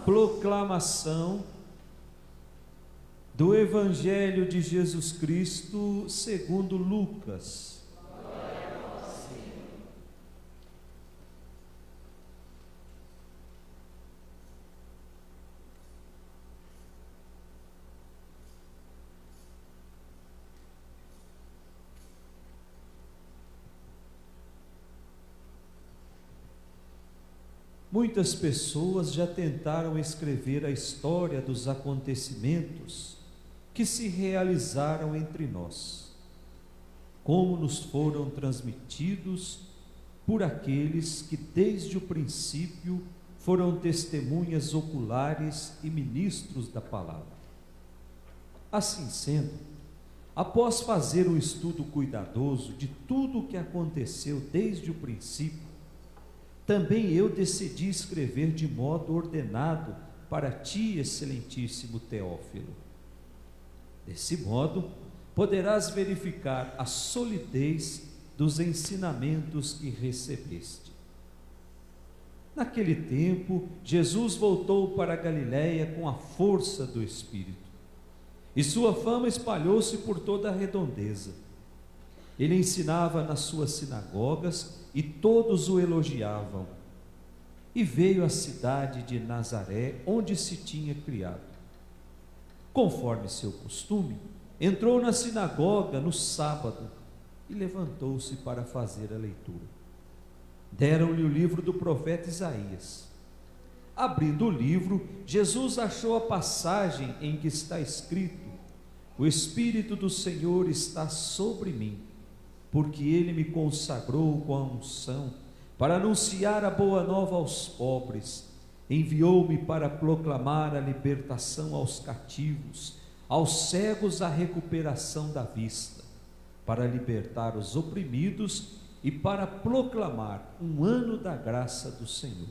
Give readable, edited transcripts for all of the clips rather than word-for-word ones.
Proclamação do Evangelho de Jesus Cristo segundo Lucas. Muitas pessoas já tentaram escrever a história dos acontecimentos que se realizaram entre nós, como nos foram transmitidos por aqueles que desde o princípio foram testemunhas oculares e ministros da palavra. Assim sendo, após fazer um estudo cuidadoso de tudo o que aconteceu desde o princípio, também eu decidi escrever de modo ordenado para ti, excelentíssimo Teófilo. Desse modo, poderás verificar a solidez dos ensinamentos que recebeste. Naquele tempo, Jesus voltou para a Galiléia com a força do Espírito, e sua fama espalhou-se por toda a redondeza. Ele ensinava nas suas sinagogas e todos o elogiavam. E veio à cidade de Nazaré, onde se tinha criado. Conforme seu costume, entrou na sinagoga no sábado e levantou-se para fazer a leitura. Deram-lhe o livro do profeta Isaías. Abrindo o livro, Jesus achou a passagem em que está escrito: O Espírito do Senhor está sobre mim, porque Ele me consagrou com a unção para anunciar a boa nova aos pobres, enviou-me para proclamar a libertação aos cativos, aos cegos a recuperação da vista, para libertar os oprimidos e para proclamar um ano da graça do Senhor.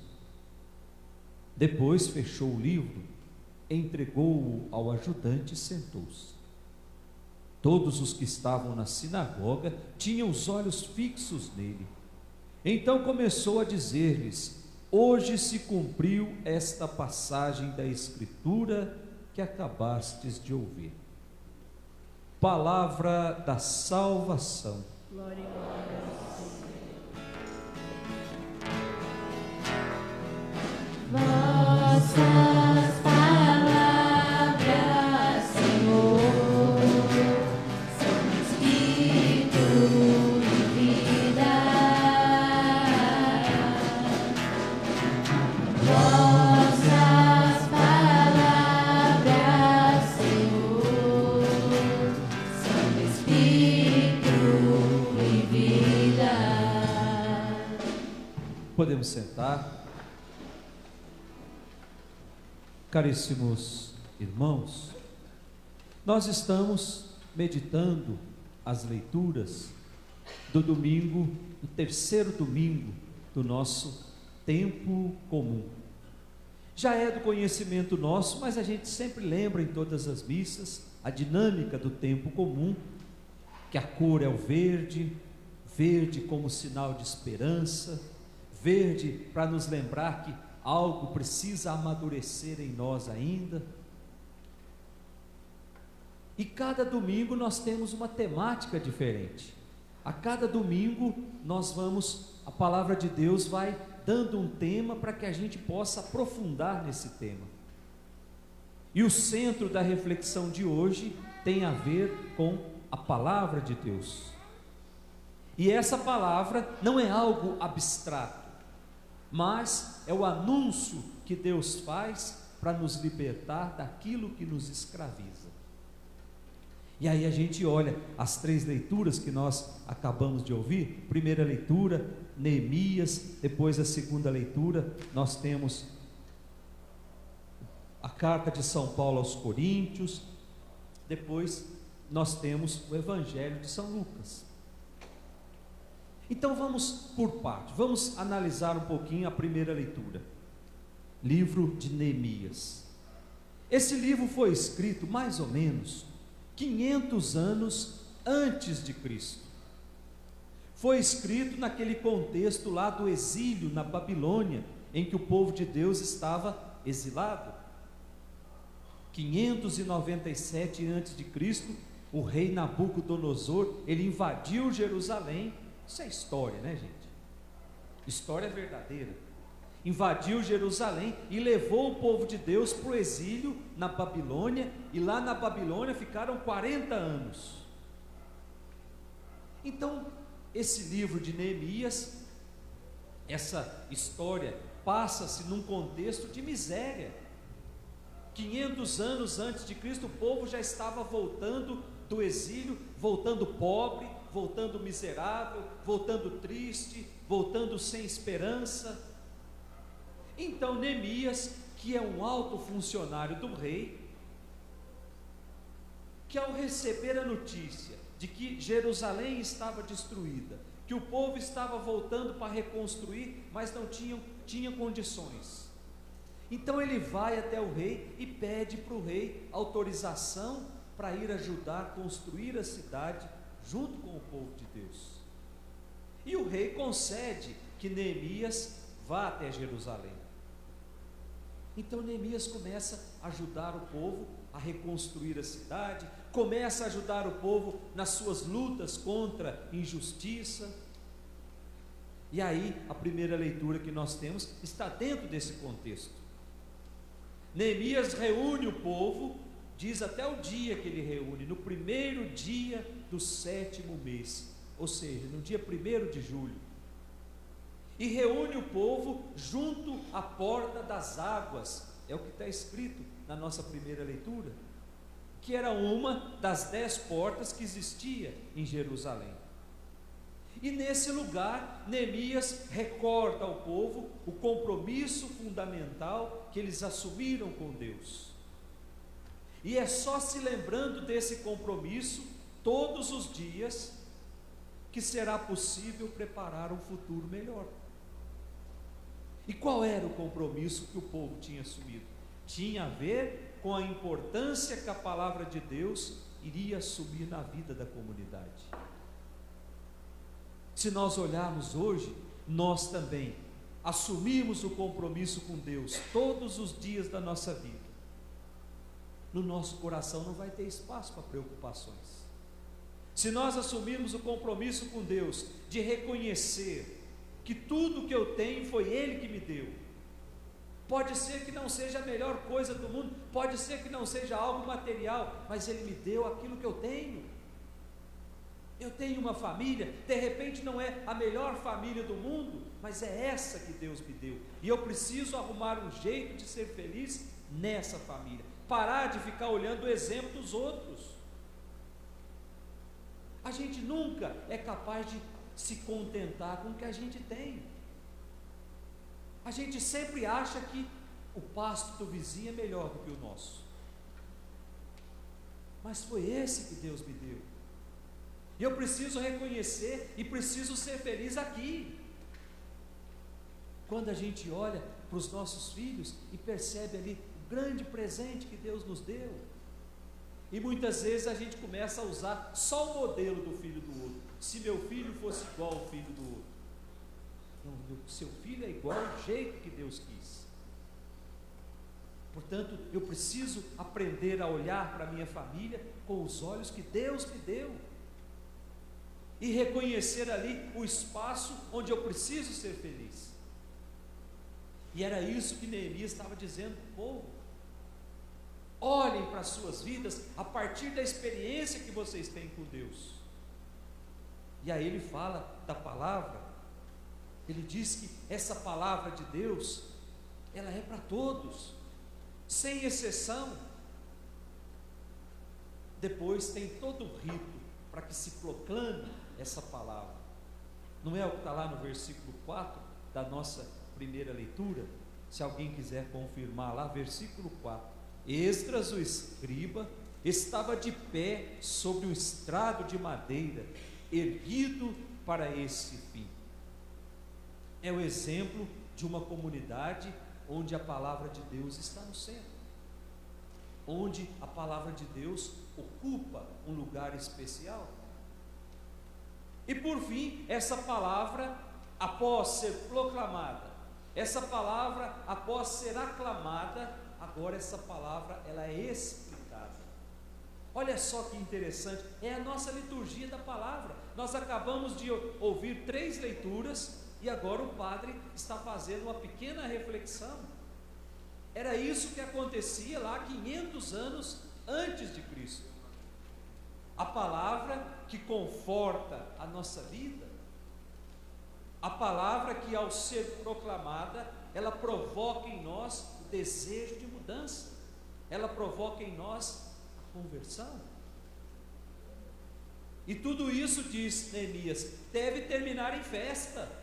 Depois fechou o livro, entregou-o ao ajudante e sentou-se. Todos os que estavam na sinagoga tinham os olhos fixos nele. Então começou a dizer-lhes: Hoje se cumpriu esta passagem da Escritura que acabastes de ouvir. Palavra da salvação. Glória a Deus. Vossas palavras, Senhor, são Espírito e vida. Vossas palavras, Senhor, são Espírito e vida. Podemos sentar. Caríssimos irmãos, nós estamos meditando as leituras do domingo, do terceiro domingo do nosso tempo comum. Já é do conhecimento nosso, mas a gente sempre lembra em todas as missas a dinâmica do tempo comum, que a cor é o verde, verde como sinal de esperança, verde para nos lembrar que algo precisa amadurecer em nós ainda. E cada domingo nós temos uma temática diferente. A cada domingo a palavra de Deus vai dando um tema para que a gente possa aprofundar nesse tema. E o centro da reflexão de hoje tem a ver com a palavra de Deus. E essa palavra não é algo abstrato, mas é o anúncio que Deus faz para nos libertar daquilo que nos escraviza. E aí a gente olha as três leituras que nós acabamos de ouvir. Primeira leitura, Neemias. Depois a segunda leitura, nós temos a carta de São Paulo aos Coríntios. Depois nós temos o Evangelho de São Lucas. Então vamos por parte, vamos analisar um pouquinho a primeira leitura. Livro de Neemias. Esse livro foi escrito mais ou menos 500 anos antes de Cristo. Foi escrito naquele contexto lá do exílio na Babilônia, em que o povo de Deus estava exilado. 597 a.C., o rei Nabucodonosor, ele invadiu Jerusalém. Isso é história, né, gente? História verdadeira. Invadiu Jerusalém e levou o povo de Deus para o exílio na Babilônia, e lá na Babilônia ficaram 40 anos. Então, esse livro de Neemias, essa história passa-se num contexto de miséria. 500 anos antes de Cristo, o povo já estava voltando do exílio, voltando pobre, voltando miserável, voltando triste, voltando sem esperança. Então Neemias, que é um alto funcionário do rei, que ao receber a notícia de que Jerusalém estava destruída, que o povo estava voltando para reconstruir, mas não tinha condições, então ele vai até o rei e pede para o rei autorização para ir ajudar a construir a cidade junto com o povo de Deus. E o rei concede que Neemias vá até Jerusalém. Então Neemias começa a ajudar o povo a reconstruir a cidade, começa a ajudar o povo nas suas lutas contra injustiça. E aí, a primeira leitura que nós temos está dentro desse contexto. Neemias reúne o povo, diz até o dia que ele reúne, no primeiro dia do 7º mês, ou seja, no dia 1º de julho. E reúne o povo junto à porta das águas, é o que está escrito na nossa primeira leitura, que era uma das 10 portas que existia em Jerusalém. E nesse lugar, Neemias recorda ao povo o compromisso fundamental que eles assumiram com Deus. E é só se lembrando desse compromisso todos os dias que será possível preparar um futuro melhor. E qual era o compromisso que o povo tinha assumido? Tinha a ver com a importância que a palavra de Deus iria assumir na vida da comunidade. Se nós olharmos hoje, nós também assumimos o compromisso com Deus todos os dias da nossa vida. No nosso coração não vai ter espaço para preocupações. Se nós assumirmos o compromisso com Deus de reconhecer que tudo que eu tenho foi Ele que me deu, pode ser que não seja a melhor coisa do mundo, pode ser que não seja algo material, mas Ele me deu aquilo que eu tenho. Eu tenho uma família, de repente não é a melhor família do mundo, mas é essa que Deus me deu, e eu preciso arrumar um jeito de ser feliz nessa família, parar de ficar olhando o exemplo dos outros. A gente nunca é capaz de se contentar com o que a gente tem. A gente sempre acha que o pasto do vizinho é melhor do que o nosso, mas foi esse que Deus me deu, e eu preciso reconhecer e preciso ser feliz aqui. Quando a gente olha para os nossos filhos e percebe ali o grande presente que Deus nos deu, e muitas vezes a gente começa a usar só o modelo do filho do outro. Se meu filho fosse igual ao filho do outro, não, seu filho é igual ao jeito que Deus quis. Portanto, eu preciso aprender a olhar para a minha família com os olhos que Deus me deu, e reconhecer ali o espaço onde eu preciso ser feliz. E era isso que Neemias estava dizendo para o povo. Olhem para as suas vidas a partir da experiência que vocês têm com Deus. E aí ele fala da palavra, ele diz que essa palavra de Deus, ela é para todos, sem exceção. Depois tem todo o rito para que se proclame essa palavra. Não é o que está lá no versículo 4 da nossa primeira leitura? Se alguém quiser confirmar lá, versículo 4. Esdras, o escriba, estava de pé sobre um estrado de madeira, erguido para esse fim. É o exemplo de uma comunidade onde a palavra de Deus está no centro, onde a palavra de Deus ocupa um lugar especial. E por fim, essa palavra, após ser proclamada, Essa palavra, após ser aclamada, agora essa palavra ela é explicada. Olha só que interessante, é a nossa liturgia da palavra. Nós acabamos de ouvir 3 leituras e agora o padre está fazendo uma pequena reflexão. Era isso que acontecia lá 500 anos antes de Cristo. A palavra que conforta a nossa vida, a palavra que, ao ser proclamada, ela provoca em nós o desejo de mudança, ela provoca em nós a conversão. E tudo isso, diz Neemias, deve terminar em festa.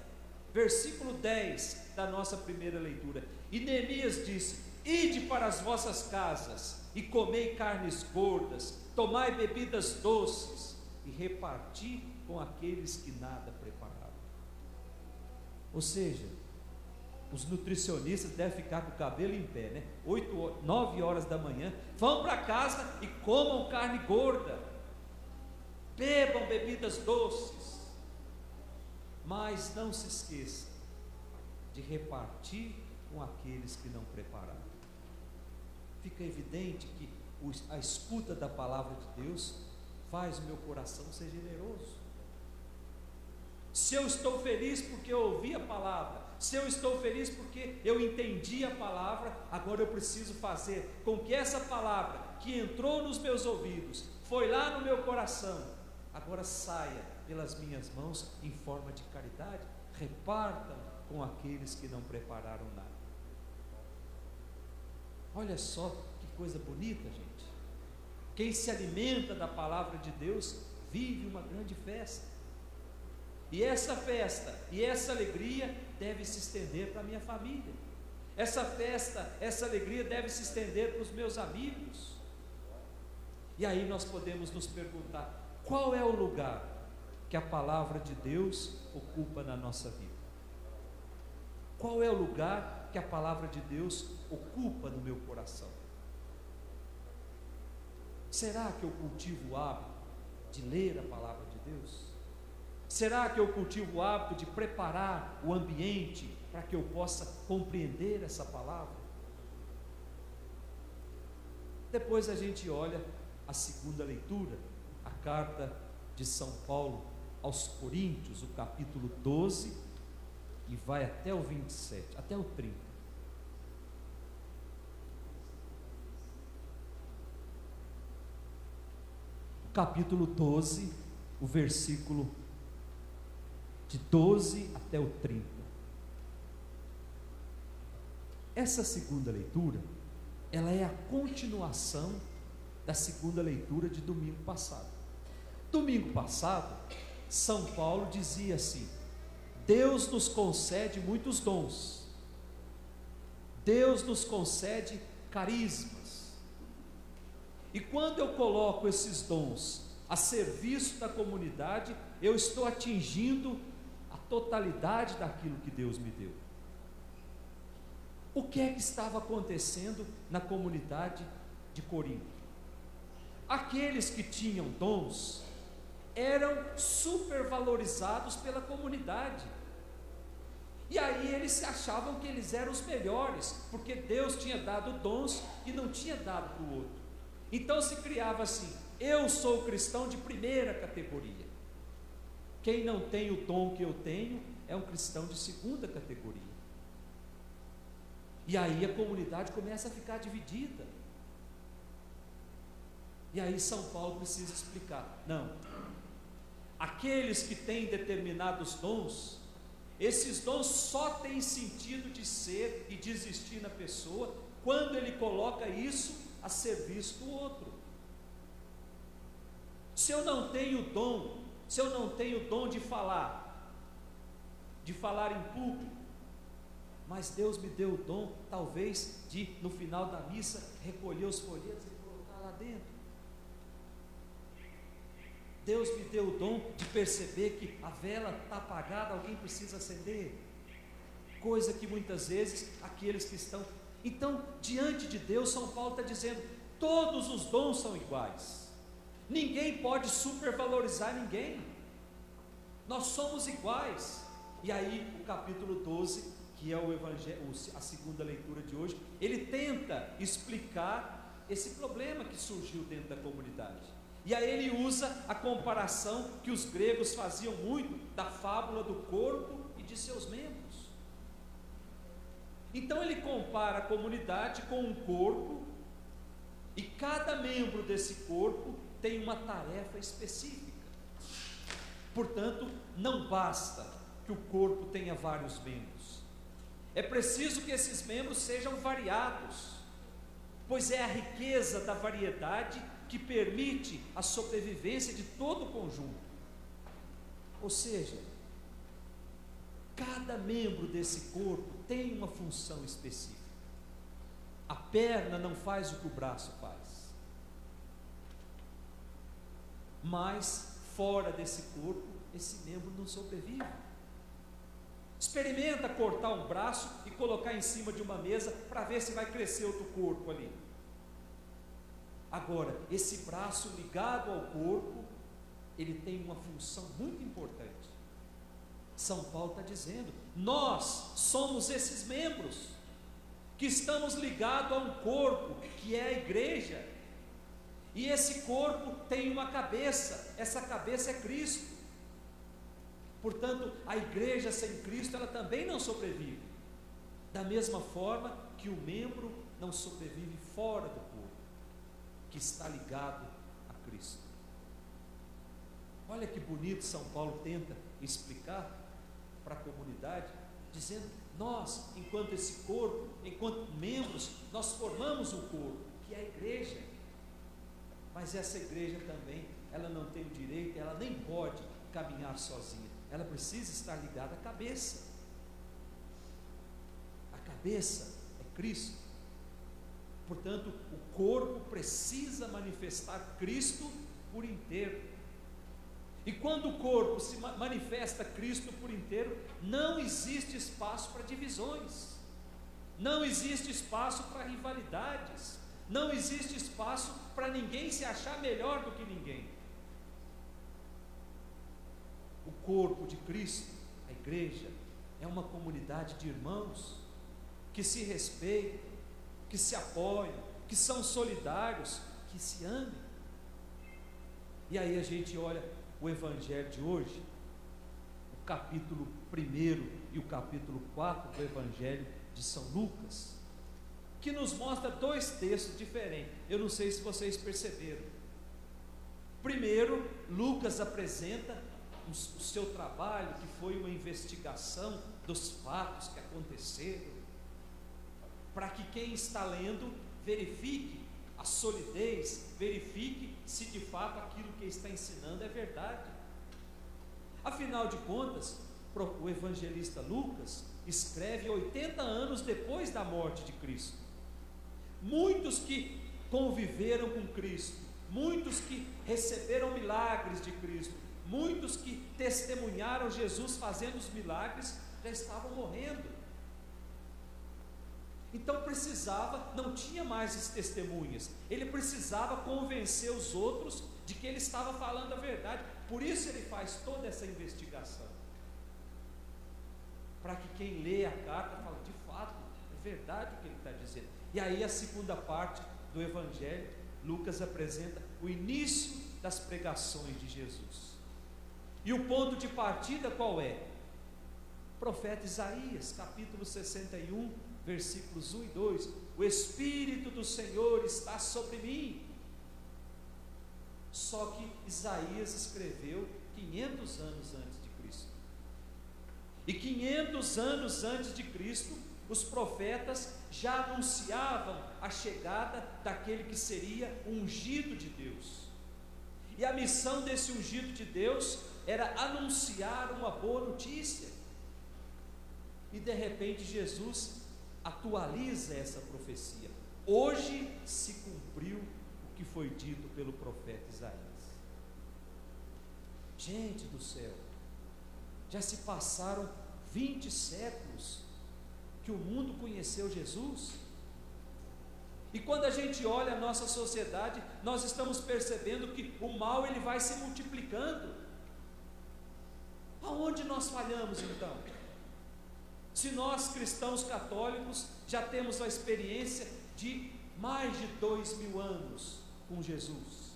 Versículo 10 da nossa primeira leitura. E Neemias disse: ide para as vossas casas e comei carnes gordas, tomai bebidas doces e reparti com aqueles que nada prepararam. Ou seja, os nutricionistas devem ficar com o cabelo em pé, né? 9 horas da manhã, vão para casa e comam carne gorda, bebam bebidas doces, mas não se esqueçam de repartir com aqueles que não prepararam. Fica evidente que a escuta da palavra de Deus faz o meu coração ser generoso. Se eu estou feliz porque eu ouvi a palavra, se eu estou feliz porque eu entendi a palavra, agora eu preciso fazer com que essa palavra que entrou nos meus ouvidos, foi lá no meu coração, agora saia pelas minhas mãos em forma de caridade. Repartam com aqueles que não prepararam nada. Olha só que coisa bonita, gente. Quem se alimenta da palavra de Deus vive uma grande festa. E essa festa e essa alegria deve se estender para a minha família. Essa festa, essa alegria deve se estender para os meus amigos. E aí nós podemos nos perguntar: qual é o lugar que a palavra de Deus ocupa na nossa vida? Qual é o lugar que a palavra de Deus ocupa no meu coração? Será que eu cultivo o hábito de ler a palavra de Deus? Será que eu cultivo o hábito de preparar o ambiente para que eu possa compreender essa palavra? Depois a gente olha a segunda leitura, a carta de São Paulo aos Coríntios, o capítulo 12, e vai até o 27, até o 30. O capítulo 12, o versículo de 12 até o 30. Essa segunda leitura, ela é a continuação da segunda leitura de domingo passado. Domingo passado, São Paulo dizia assim: Deus nos concede muitos dons, Deus nos concede carismas, e quando eu coloco esses dons a serviço da comunidade, eu estou atingindo a totalidade daquilo que Deus me deu. O que é que estava acontecendo na comunidade de Corinto? Aqueles que tinham dons eram supervalorizados pela comunidade, e aí eles se achavam que eles eram os melhores, porque Deus tinha dado dons e não tinha dado para o outro. Então se criava assim: eu sou cristão de primeira categoria, quem não tem o dom que eu tenho é um cristão de segunda categoria. E aí a comunidade começa a ficar dividida. E aí São Paulo precisa explicar: não, aqueles que têm determinados dons, esses dons só têm sentido de ser e de existir na pessoa quando ele coloca isso a serviço do outro. Se eu não tenho dom, se eu não tenho dom de falar em público, mas Deus me deu o dom, talvez, de no final da missa recolher os folhetos e colocar lá dentro. Deus me deu o dom de perceber que a vela está apagada, alguém precisa acender, coisa que muitas vezes aqueles que estão... Então, diante de Deus, São Paulo está dizendo: todos os dons são iguais, ninguém pode supervalorizar ninguém, nós somos iguais. E aí o capítulo 12, que é o evangelho, a segunda leitura de hoje, ele tenta explicar esse problema que surgiu dentro da comunidade. E aí ele usa a comparação que os gregos faziam muito da fábula do corpo e de seus membros. Então ele compara a comunidade com um corpo, e cada membro desse corpo tem uma tarefa específica. Portanto, não basta que o corpo tenha vários membros, é preciso que esses membros sejam variados, pois é a riqueza da variedade que permite a sobrevivência de todo o conjunto. Ou seja, cada membro desse corpo tem uma função específica. A perna não faz o que o braço faz, mas fora desse corpo, esse membro não sobrevive. Experimenta cortar um braço e colocar em cima de uma mesa para ver se vai crescer outro corpo ali. Agora, esse braço ligado ao corpo, ele tem uma função muito importante. São Paulo está dizendo, nós somos esses membros, que estamos ligados a um corpo, que é a igreja, e esse corpo tem uma cabeça, essa cabeça é Cristo. Portanto, a igreja sem Cristo, ela também não sobrevive, da mesma forma que o membro não sobrevive fora do corpo, que está ligado a Cristo. Olha que bonito São Paulo tenta explicar para a comunidade, dizendo, nós, enquanto esse corpo, enquanto membros, nós formamos um corpo, que é a igreja, mas essa igreja também, ela não tem o direito, ela nem pode caminhar sozinha, ela precisa estar ligada à cabeça. A cabeça é Cristo. Portanto, o corpo precisa manifestar Cristo por inteiro. E quando o corpo se manifesta Cristo por inteiro, não existe espaço para divisões, não existe espaço para rivalidades, não existe espaço para ninguém se achar melhor do que ninguém. O corpo de Cristo, a igreja, é uma comunidade de irmãos que se respeitam, que se apoiam, que são solidários, que se amem. E aí a gente olha o evangelho de hoje, o capítulo 1 e o capítulo 4 do evangelho de São Lucas, que nos mostra dois textos diferentes. Eu não sei se vocês perceberam. Primeiro, Lucas apresenta o seu trabalho, que foi uma investigação dos fatos que aconteceram, para que quem está lendo verifique a solidez, verifique se de fato aquilo que está ensinando é verdade. Afinal de contas, o evangelista Lucas escreve 80 anos depois da morte de Cristo. Muitos que conviveram com Cristo, muitos que receberam milagres de Cristo, muitos que testemunharam Jesus fazendo os milagres, já estavam morrendo. Então precisava, não tinha mais as testemunhas, ele precisava convencer os outros de que ele estava falando a verdade. Por isso ele faz toda essa investigação, para que quem lê a carta fale, de fato, é verdade o que ele está dizendo. E aí a segunda parte do evangelho, Lucas apresenta o início das pregações de Jesus. E o ponto de partida qual é? O profeta Isaías, capítulo 61, versículos 1 e 2, o Espírito do Senhor está sobre mim. Só que Isaías escreveu 500 anos antes de Cristo, e 500 anos antes de Cristo, os profetas já anunciavam a chegada daquele que seria o ungido de Deus, e a missão desse ungido de Deus era anunciar uma boa notícia, e de repente Jesus atualiza essa profecia. Hoje se cumpriu o que foi dito pelo profeta Isaías. Gente do céu, já se passaram 20 séculos que o mundo conheceu Jesus, e quando a gente olha a nossa sociedade, nós estamos percebendo que o mal ele vai se multiplicando. Aonde nós falhamos então? Se nós cristãos católicos já temos a experiência de mais de 2000 anos com Jesus.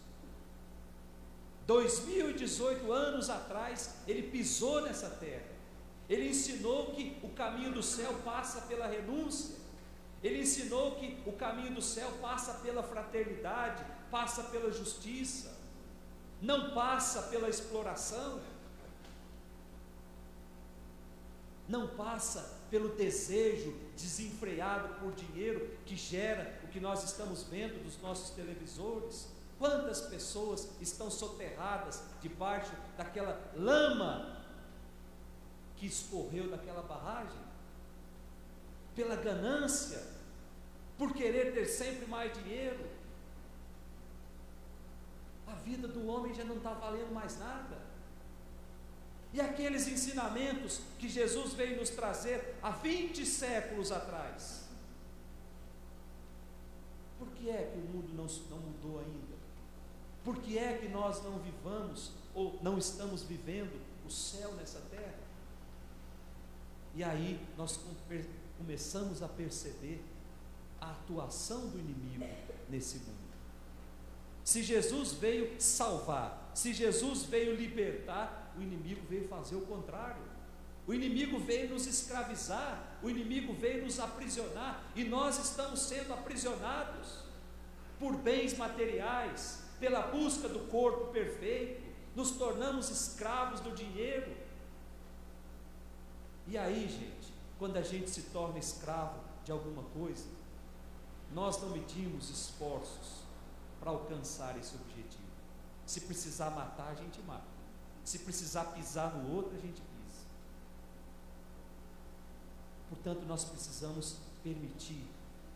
2018 anos atrás, ele pisou nessa terra. Ele ensinou que o caminho do céu passa pela renúncia. Ele ensinou que o caminho do céu passa pela fraternidade, passa pela justiça, não passa pela exploração, não passa pelo desejo desenfreado por dinheiro que gera o que nós estamos vendo dos nossos televisores. Quantas pessoas estão soterradas debaixo daquela lama que escorreu daquela barragem, pela ganância, por querer ter sempre mais dinheiro. A vida do homem já não está valendo mais nada. E aqueles ensinamentos que Jesus veio nos trazer há 20 séculos atrás, por que é que o mundo não mudou ainda? Por que é que nós não vivamos ou não estamos vivendo o céu nessa terra? E aí nós começamos a perceber a atuação do inimigo nesse mundo. Se Jesus veio salvar, se Jesus veio libertar, o inimigo veio fazer o contrário. O inimigo veio nos escravizar, o inimigo veio nos aprisionar, e nós estamos sendo aprisionados por bens materiais, pela busca do corpo perfeito, nos tornamos escravos do dinheiro. E aí, gente, quando a gente se torna escravo de alguma coisa, nós não medimos esforços para alcançar esse objetivo. Se precisar matar, a gente mata. Se precisar pisar no outro, a gente pisa. Portanto, nós precisamos permitir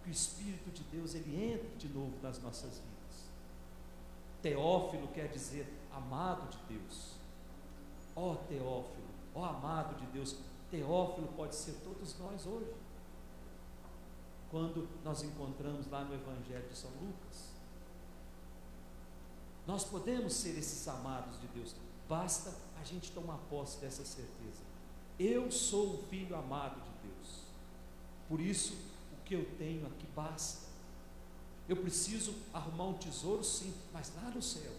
que o Espírito de Deus ele entre de novo nas nossas vidas. Teófilo quer dizer amado de Deus. Ó Teófilo, ó amado de Deus. Teófilo pode ser todos nós hoje. Quando nós encontramos lá no Evangelho de São Lucas, nós podemos ser esses amados de Deus. Basta a gente tomar posse dessa certeza. Eu sou o filho amado de Deus. Por isso, o que eu tenho aqui basta. Eu preciso arrumar um tesouro, sim, mas lá no céu.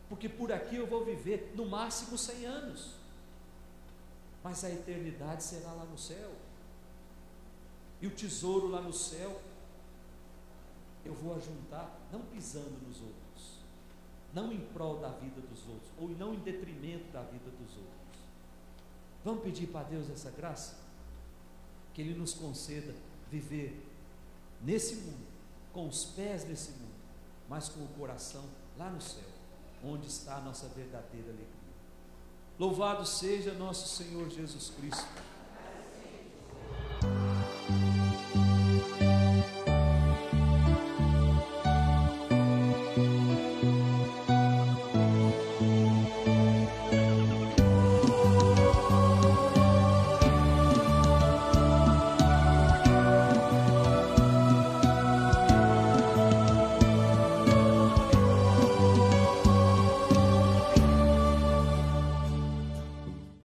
Porque por aqui eu vou viver no máximo 100 anos. Mas a eternidade será lá no céu. E o tesouro lá no céu, eu vou ajuntar, não pisando nos outros, não em prol da vida dos outros, ou não em detrimento da vida dos outros. Vamos pedir para Deus essa graça? Que Ele nos conceda viver nesse mundo, com os pés nesse mundo, mas com o coração lá no céu, onde está a nossa verdadeira alegria. Louvado seja nosso Senhor Jesus Cristo,